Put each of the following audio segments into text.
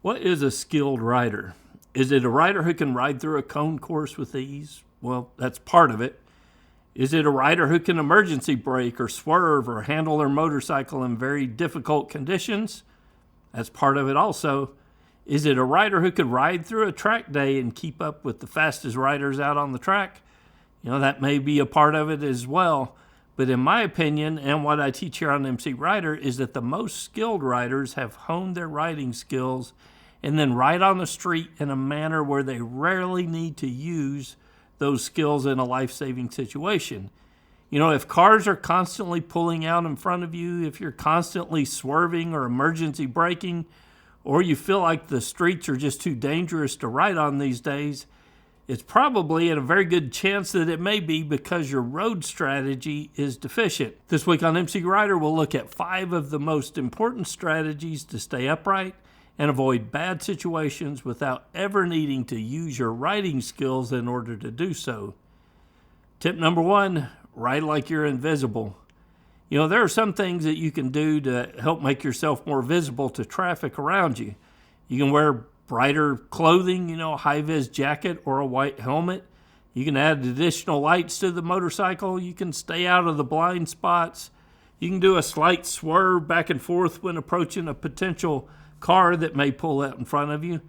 What is a skilled rider? Is it a rider who can ride through a cone course with ease? Well, that's part of it. Is it a rider who can emergency brake or swerve or handle their motorcycle in very difficult conditions? That's part of it also. Is it a rider who could ride through a track day and keep up with the fastest riders out on the track? That may be a part of it as well. But in my opinion, and what I teach here on MCrider, is that the most skilled riders have honed their riding skills and then ride on the street in a manner where they rarely need to use those skills in a life-saving situation. If cars are constantly pulling out in front of you, if you're constantly swerving or emergency braking, or you feel like the streets are just too dangerous to ride on these days, it's probably a very good chance that it may be because your road strategy is deficient. This week on MCrider, we'll look at 5 of the most important strategies to stay upright and avoid bad situations without ever needing to use your riding skills in order to do so. Tip number 1, ride like you're invisible. There are some things that you can do to help make yourself more visible to traffic around you. You can wear brighter clothing, a high-vis jacket or a white helmet. You can add additional lights to the motorcycle. You can stay out of the blind spots. You can do a slight swerve back and forth when approaching a potential car that may pull out in front of you.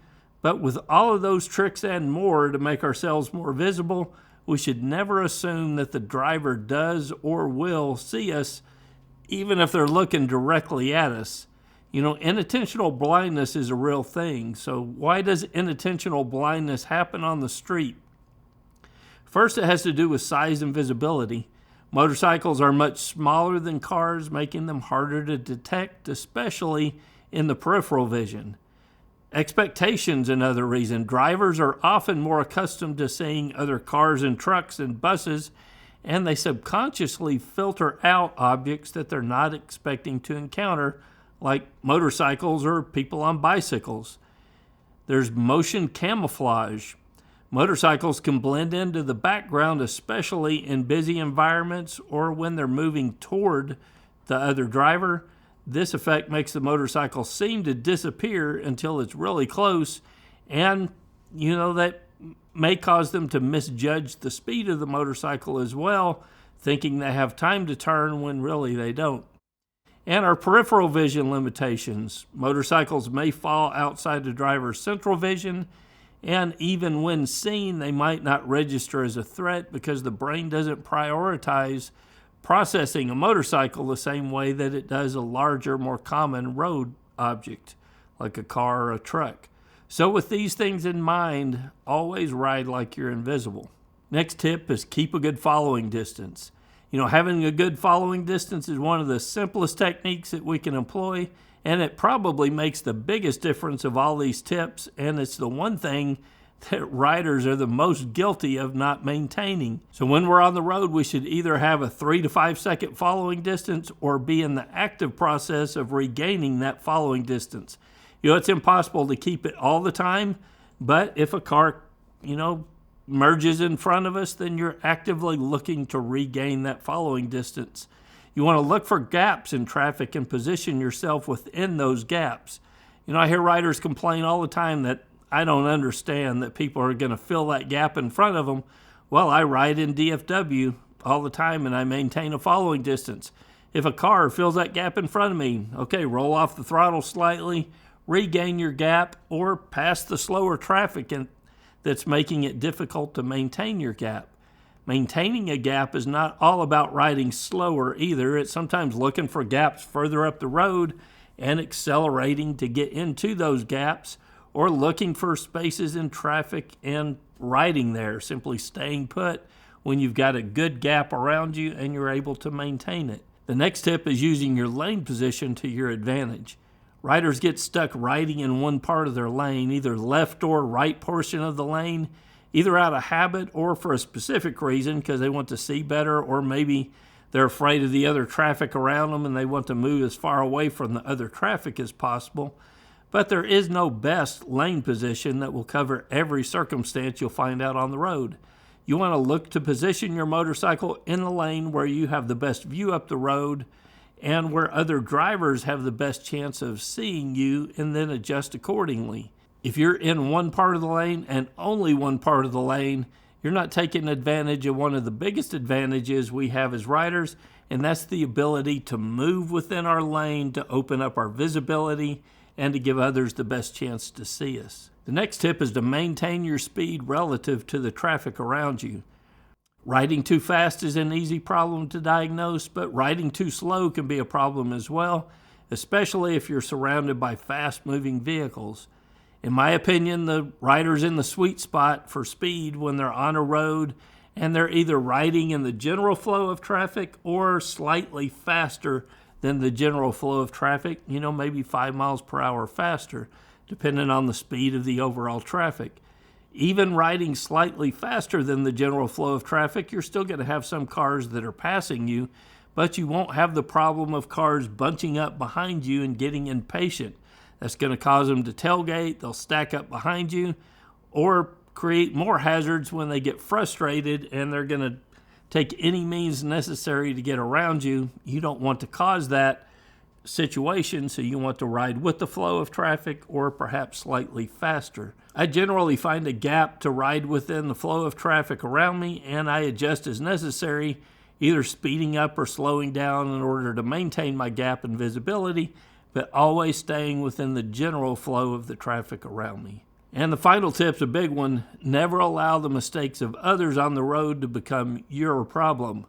But with all of those tricks and more to make ourselves more visible, we should never assume that the driver does or will see us, even if they're looking directly at us. Inattentional blindness is a real thing. So why does inattentional blindness happen on the street? First, it has to do with size and visibility. Motorcycles are much smaller than cars, making them harder to detect, especially in the peripheral vision. Expectations, another reason. Drivers are often more accustomed to seeing other cars and trucks and buses, and they subconsciously filter out objects that they're not expecting to encounter, like motorcycles or people on bicycles. There's motion camouflage. Motorcycles can blend into the background, especially in busy environments or when they're moving toward the other driver. This effect makes the motorcycle seem to disappear until it's really close, and that may cause them to misjudge the speed of the motorcycle as well, thinking they have time to turn when really they don't. And our peripheral vision limitations. Motorcycles may fall outside the driver's central vision, and even when seen, they might not register as a threat because the brain doesn't prioritize processing a motorcycle the same way that it does a larger, more common road object, like a car or a truck. So with these things in mind, always ride like you're invisible. Next tip is keep a good following distance. Having a good following distance is one of the simplest techniques that we can employ, and it probably makes the biggest difference of all these tips, and it's the one thing that riders are the most guilty of not maintaining. So when we're on the road, we should either have a 3 to 5 second following distance or be in the active process of regaining that following distance. It's impossible to keep it all the time, but if a car, merges in front of us, then you're actively looking to regain that following distance. You want to look for gaps in traffic and position yourself within those gaps. I hear riders complain all the time that I don't understand that people are going to fill that gap in front of them. Well, I ride in DFW all the time and I maintain a following distance. If a car fills that gap in front of me, okay, roll off the throttle slightly, regain your gap, or pass the slower traffic that's making it difficult to maintain your gap. Maintaining a gap is not all about riding slower either. It's sometimes looking for gaps further up the road and accelerating to get into those gaps, or looking for spaces in traffic and riding there, simply staying put when you've got a good gap around you and you're able to maintain it. The next tip is using your lane position to your advantage. Riders get stuck riding in one part of their lane, either left or right portion of the lane, either out of habit or for a specific reason because they want to see better, or maybe they're afraid of the other traffic around them and they want to move as far away from the other traffic as possible. But there is no best lane position that will cover every circumstance you'll find out on the road. You want to look to position your motorcycle in the lane where you have the best view up the road and where other drivers have the best chance of seeing you, and then adjust accordingly. If you're in one part of the lane and only one part of the lane, you're not taking advantage of one of the biggest advantages we have as riders, and that's the ability to move within our lane to open up our visibility and to give others the best chance to see us. The next tip is to maintain your speed relative to the traffic around you. Riding too fast is an easy problem to diagnose, but riding too slow can be a problem as well, especially if you're surrounded by fast-moving vehicles. In my opinion, the rider's in the sweet spot for speed when they're on a road and they're either riding in the general flow of traffic or slightly faster than the general flow of traffic, maybe 5 miles per hour faster, depending on the speed of the overall traffic. Even riding slightly faster than the general flow of traffic, you're still going to have some cars that are passing you, but you won't have the problem of cars bunching up behind you and getting impatient. That's going to cause them to tailgate, they'll stack up behind you, or create more hazards when they get frustrated and they're going to take any means necessary to get around you. You don't want to cause that situation, so you want to ride with the flow of traffic or perhaps slightly faster. I generally find a gap to ride within the flow of traffic around me, and I adjust as necessary, either speeding up or slowing down in order to maintain my gap and visibility, but always staying within the general flow of the traffic around me. And the final tip's a big one. Never allow the mistakes of others on the road to become your problem.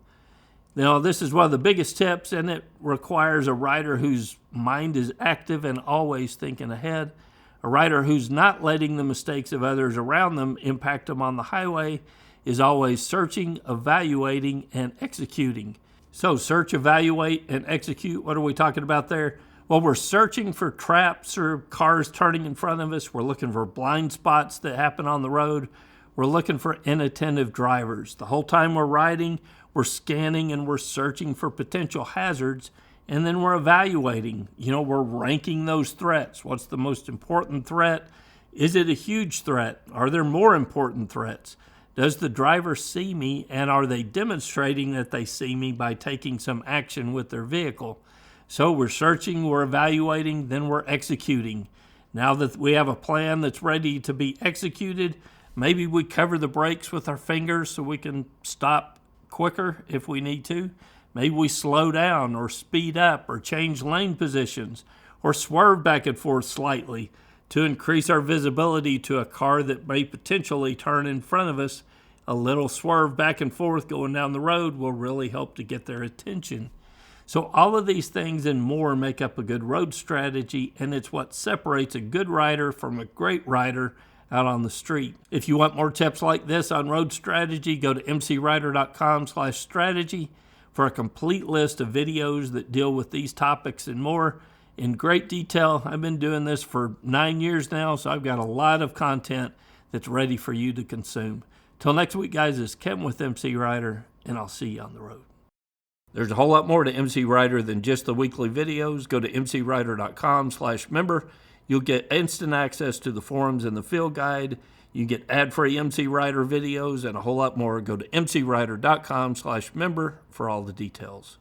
Now, this is one of the biggest tips, and it requires a rider whose mind is active and always thinking ahead. A rider who's not letting the mistakes of others around them impact them on the highway is always searching, evaluating, and executing. So search, evaluate, and execute. What are we talking about there? Well, we're searching for traps or cars turning in front of us. We're looking for blind spots that happen on the road. We're looking for inattentive drivers. The whole time we're riding, we're scanning and we're searching for potential hazards, and then we're evaluating. We're ranking those threats. What's the most important threat? Is it a huge threat? Are there more important threats? Does the driver see me, and are they demonstrating that they see me by taking some action with their vehicle? So we're searching, we're evaluating, then we're executing. Now that we have a plan that's ready to be executed, maybe we cover the brakes with our fingers so we can stop quicker if we need to. Maybe we slow down or speed up or change lane positions or swerve back and forth slightly to increase our visibility to a car that may potentially turn in front of us. A little swerve back and forth going down the road will really help to get their attention. So all of these things and more make up a good road strategy, and it's what separates a good rider from a great rider out on the street. If you want more tips like this on road strategy, go to MCrider.com/strategy for a complete list of videos that deal with these topics and more in great detail. I've been doing this for 9 years now, so I've got a lot of content that's ready for you to consume. Till next week, guys, it's Kevin with MCrider, and I'll see you on the road. There's a whole lot more to MCrider than just the weekly videos. Go to MCrider.com/member. You'll get instant access to the forums and the field guide. You get ad-free MCrider videos and a whole lot more. Go to MCrider.com/member for all the details.